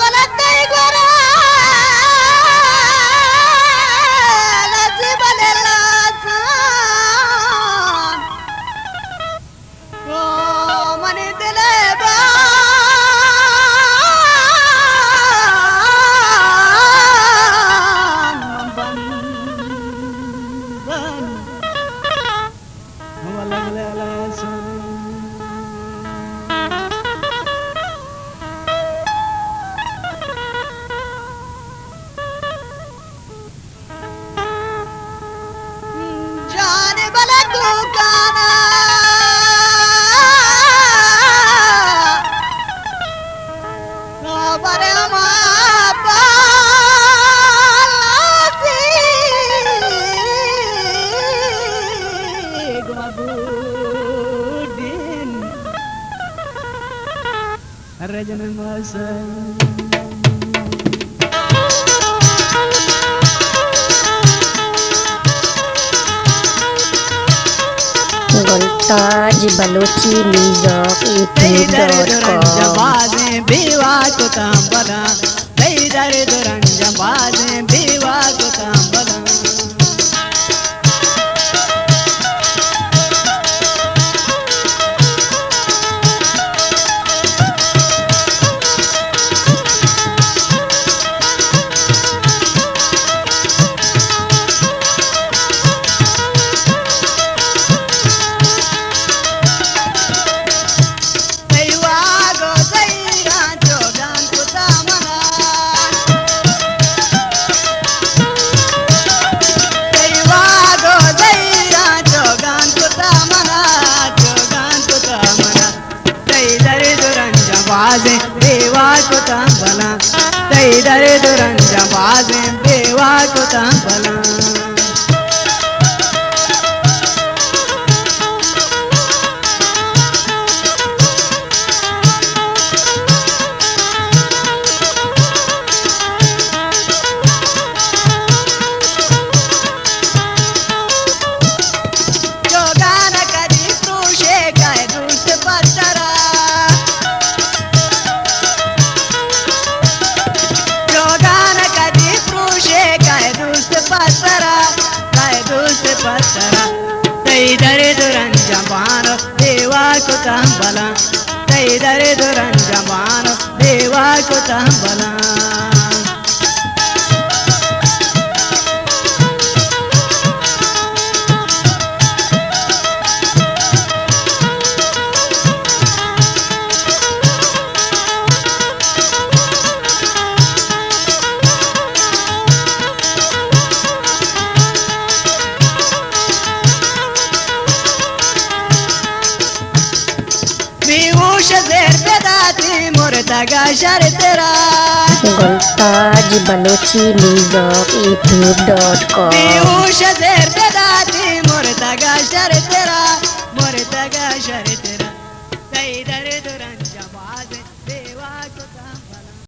balatti gora lazi balelata o mani deleba ban ban wala la जाने वाला दुकाना बड़े हमारा गुमाबुद्दीन रजन मसन Goltaj Balochi Music YouTube.com बेवा को तांबला दर दुरंजम बाजे बेवा को तांबला बाजे बेवा को तांबला दर दुरंजम बाजे बेवा को तांबला पत्थरा दर दुरंजम बानो देवा को तांबला दर दुरंजम बानो देवा को तांबला Goltaj Balochi Music YouTube.com बेहोश ज़ेर पे दाती मोर तगा शर तेरा दर